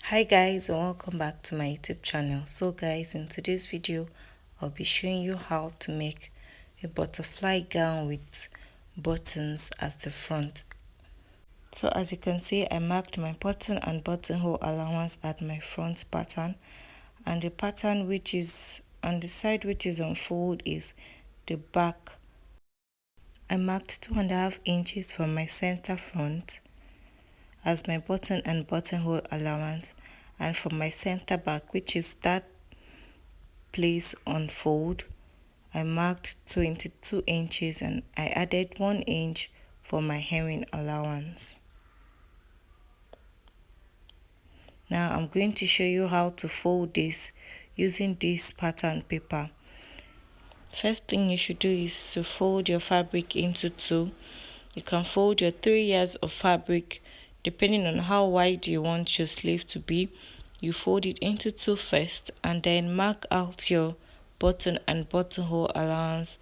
Hi guys, and welcome back to my YouTube channel. So guys, in today's video I'll be showing you how to make a butterfly gown with buttons at the front. So as you can see, I marked my button and buttonhole allowance at my front pattern, and the pattern which is on the side which is on fold is the back. I marked 2.5 inches from my center front as my button and buttonhole allowance, and from my center back, which is that place on fold, I marked 22 inches and I added 1 inch for my hemming allowance. Now I'm going to show you how to fold this using this pattern paper. First thing you should do is to fold your fabric into two. You can fold your 3 yards of fabric depending on how wide you want your sleeve to be. You fold it into two first and then mark out your button and buttonhole allowance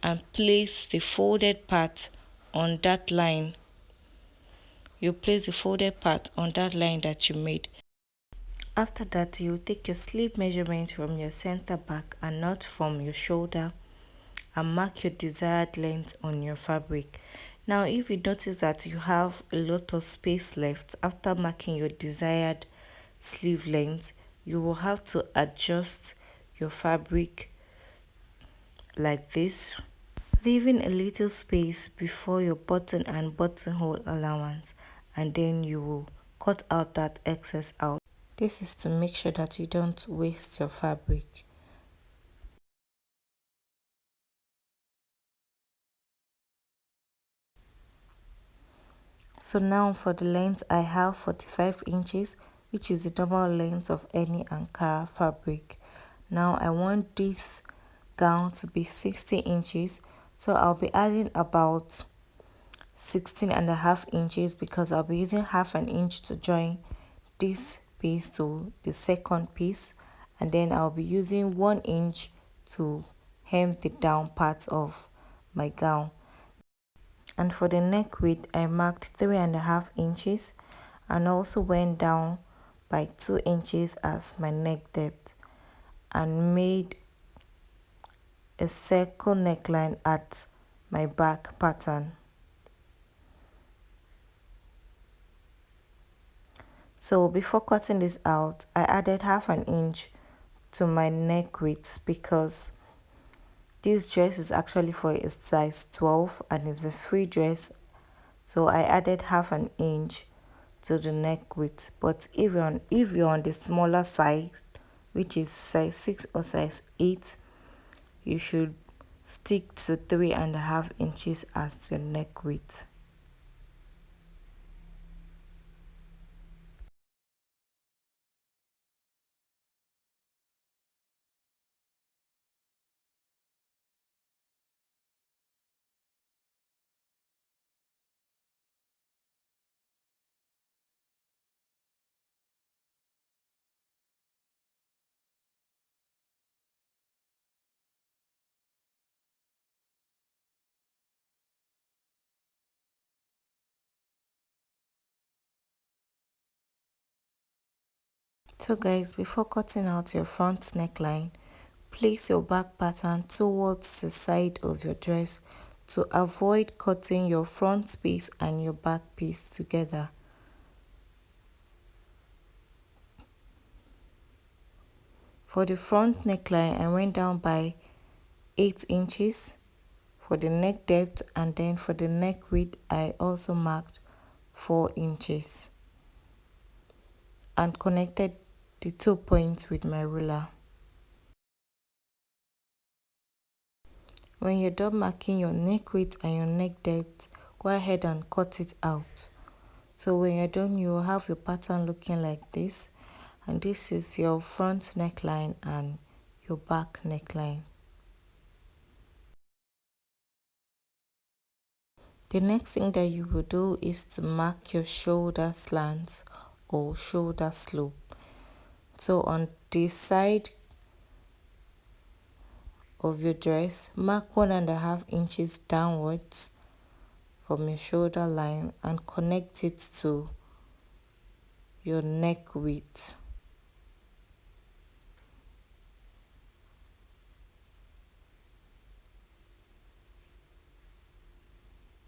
and place the folded part on that line. You place the folded part on that line that you made. After that, you take your sleeve measurement from your center back and not from your shoulder and mark your desired length on your fabric. Now if you notice that you have a lot of space left after marking your desired sleeve length, you will have to adjust your fabric like this, leaving a little space before your button and buttonhole allowance, and then you will cut out that excess out. This is to make sure that you don't waste your fabric. So now for the length, I have 45 inches, which is the normal length of any Ankara fabric. Now I want this gown to be 60 inches, so I'll be adding about 16.5 inches because I'll be using half an inch to join this piece to the second piece, and then I'll be using 1 inch to hem the down part of my gown. And for the neck width, I marked 3.5 inches and also went down by 2 inches as my neck depth and made a circle neckline at my back pattern. So before cutting this out, I added half an inch to my neck width because this dress is actually for a size 12 and it's a free dress, so I added half an inch to the neck width. But if you're on the smaller side, which is size 6 or size 8, you should stick to 3.5 inches as your neck width. So guys, before cutting out your front neckline, place your back pattern towards the side of your dress to avoid cutting your front piece and your back piece together. For the front neckline, I went down by 8 inches for the neck depth, and then for the neck width, I also marked 4 inches and connected the 2 points with my ruler. When you're done marking your neck width and your neck depth, go ahead and cut it out. So when you're done, you will have your pattern looking like this, and this is your front neckline and your back neckline. The next thing that you will do is to mark your shoulder slant or shoulder slope. So on the side of your dress, mark 1.5 inches downwards from your shoulder line and connect it to your neck width.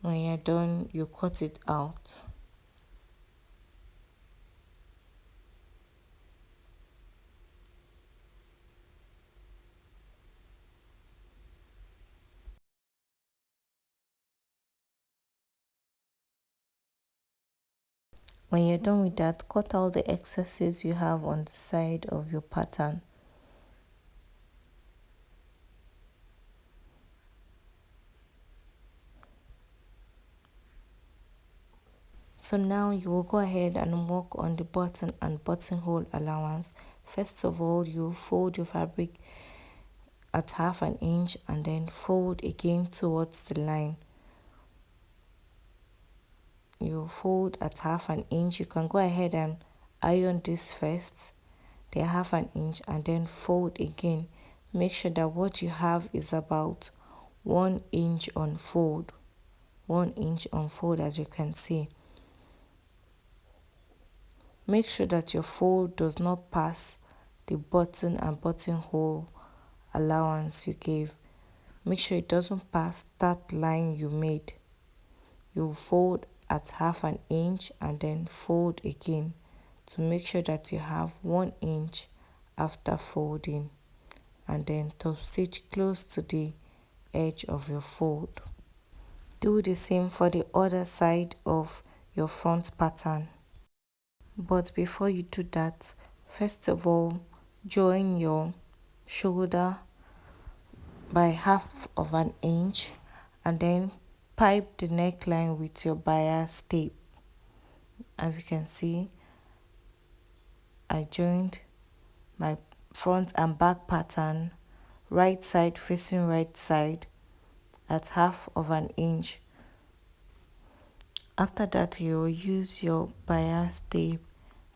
When you're done, you cut it out. When you're done with that, cut out the excesses you have on the side of your pattern. So now you will go ahead and work on the button and buttonhole allowance. First of all, you fold your fabric at 1/2 inch and then fold again towards the line. You fold at 1/2 inch. You can go ahead and iron this first, the 1/2 inch, and then fold again. Make sure that what you have is about 1 inch on fold. 1 inch on fold, as you can see. Make sure that your fold does not pass the button and buttonhole allowance you gave. Make sure it doesn't pass that line you made. You fold at 1/2 inch and then fold again to make sure that you have 1 inch after folding, and then top stitch close to the edge of your fold. Do the same for the other side of your front pattern. But before you do that, first of all, join your shoulder by 1/2 inch and then pipe the neckline with your bias tape. As you can see, I joined my front and back pattern, right side facing right side, at 1/2 inch. After that, you will use your bias tape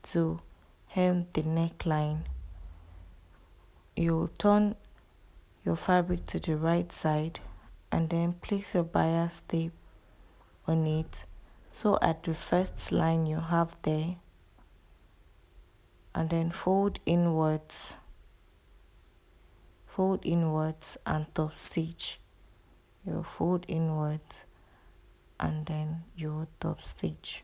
to hem the neckline. You will turn your fabric to the right side and then place your bias tape on it, so at the first line you have there, and then fold inwards and top stitch. You fold inwards and then you top stitch.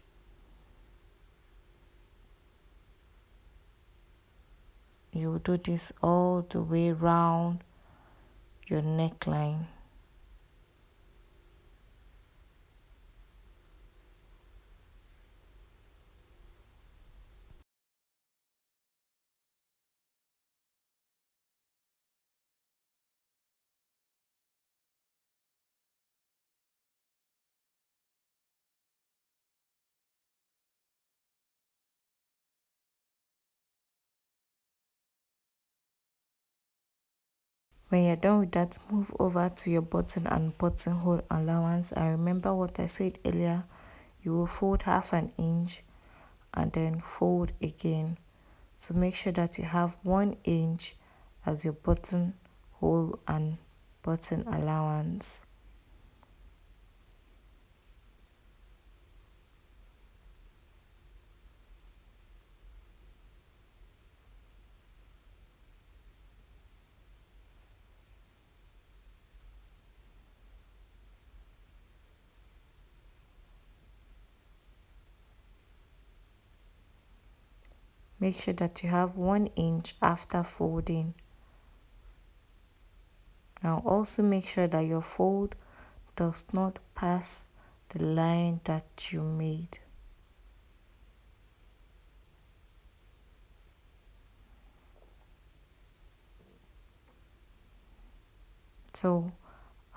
You do this all the way round your neckline. When you're done with that, move over to your button and buttonhole allowance, and remember what I said earlier. You will fold 1/2 inch and then fold again. So make sure that you have 1 inch as your buttonhole and button allowance. Make sure that you have 1 inch after folding. Now also make sure that your fold does not pass the line that you made. So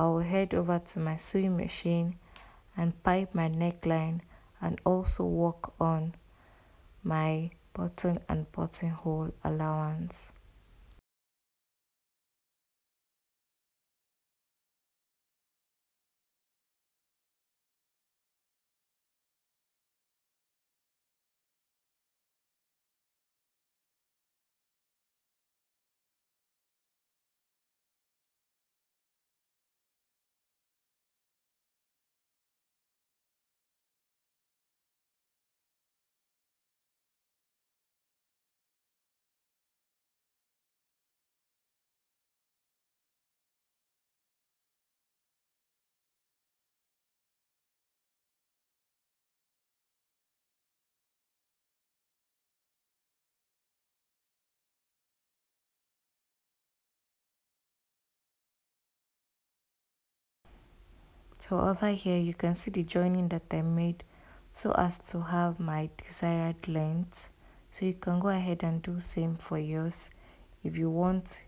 I will head over to my sewing machine and pipe my neckline and also work on my button and buttonhole allowance. So over here you can see the joining that I made so as to have my desired length. So you can go ahead and do same for yours if you want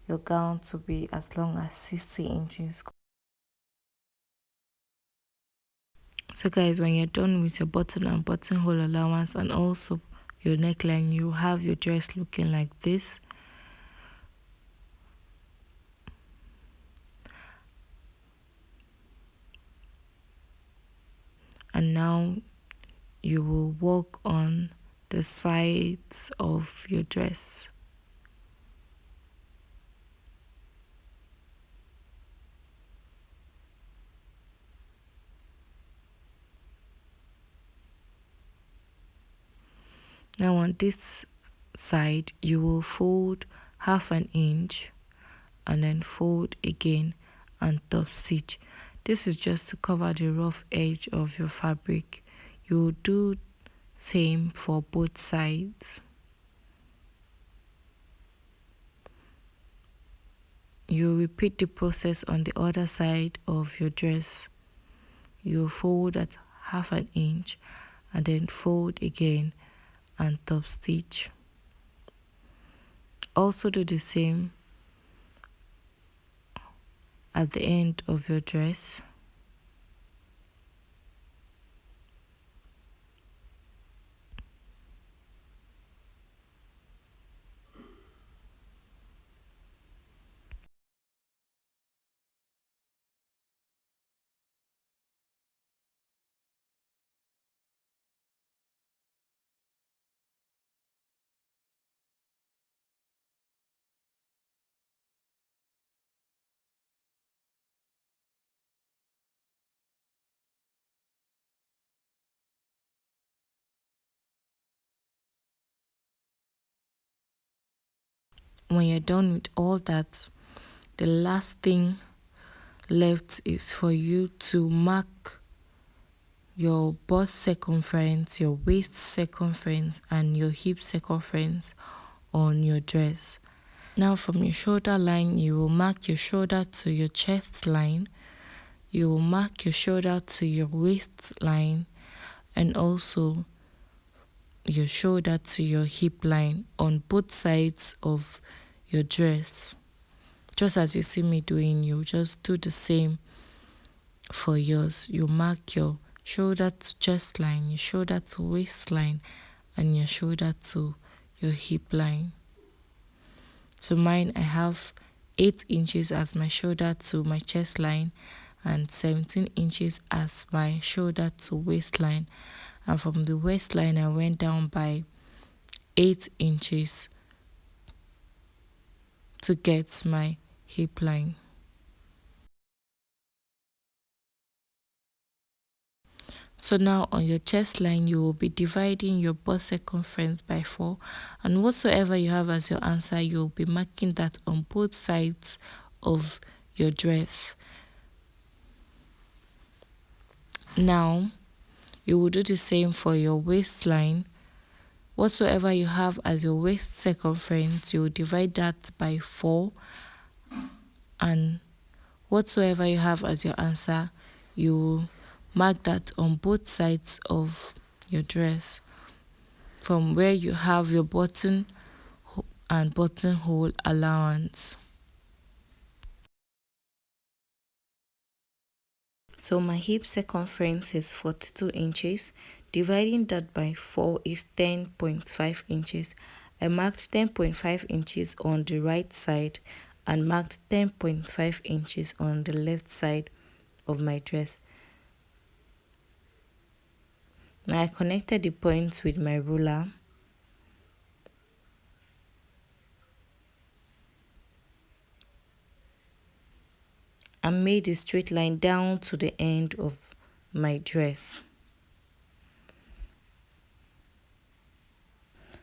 your gown to be as long as 60 inches. So guys, when you're done with your button and buttonhole allowance and also your neckline, you have your dress looking like this. And now you will work on the sides of your dress. Now on this side you will fold half an inch and then fold again and top stitch. This is just to cover the rough edge of your fabric. You will do same for both sides. You repeat the process on the other side of your dress. You fold at half an inch and then fold again and top stitch. Also do the same at the end of your dress. When you're done with all that, the last thing left is for you to mark your bust circumference, your waist circumference, and your hip circumference on your dress. Now from your shoulder line, you will mark your shoulder to your chest line. You will mark your shoulder to your waistline and also your shoulder to your hip line on both sides of your dress. Just as you see me doing, you just do the same for yours. You mark your shoulder to chest line, your shoulder to waistline, and your shoulder to your hip line. So mine, I have 8 inches as my shoulder to my chest line and 17 inches as my shoulder to waistline. And from the waistline, I went down by 8 inches to get my hip line. So now on your chest line, you will be dividing your bust circumference by 4, and whatsoever you have as your answer, you will be marking that on both sides of your dress. Now you will do the same for your waistline. Whatsoever you have as your waist circumference, you will divide that by 4, and whatsoever you have as your answer, you will mark that on both sides of your dress from where you have your button and buttonhole allowance. So my hip circumference is 42 inches. Dividing that by 4 is 10.5 inches. I marked 10.5 inches on the right side and marked 10.5 inches on the left side of my dress. Now I connected the points with my ruler. And made a straight line down to the end of my dress.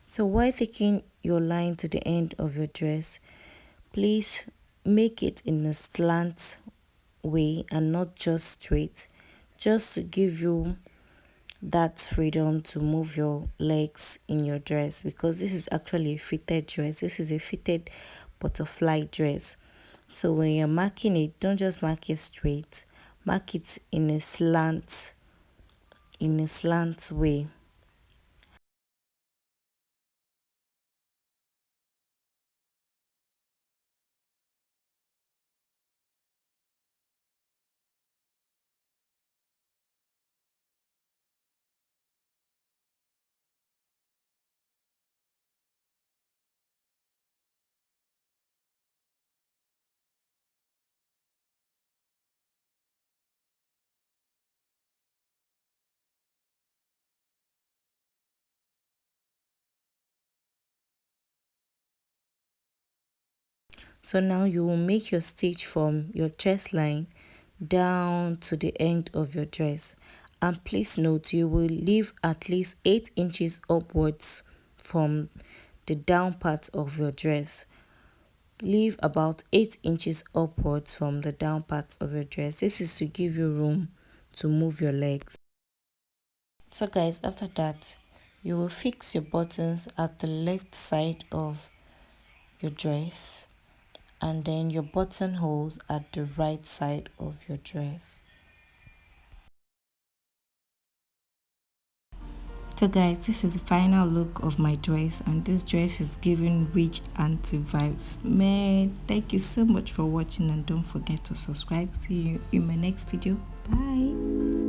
So while taking your line to the end of your dress, please make it in a slant way and not just straight, just to give you that freedom to move your legs in your dress, because this is actually a fitted dress. This is a fitted butterfly dress. So when you're marking it, don't just mark it straight, mark it in a slant way. So now you will make your stitch from your chest line down to the end of your dress. And please note, you will leave at least 8 inches upwards from the down part of your dress. Leave about 8 inches upwards from the down part of your dress. This is to give you room to move your legs. So guys, after that, you will fix your buttons at the left side of your dress, and then your buttonholes at the right side of your dress. So guys, this is the final look of my dress, and this dress is giving rich auntie vibes. Man, thank you so much for watching, and don't forget to subscribe. See you in my next video. Bye.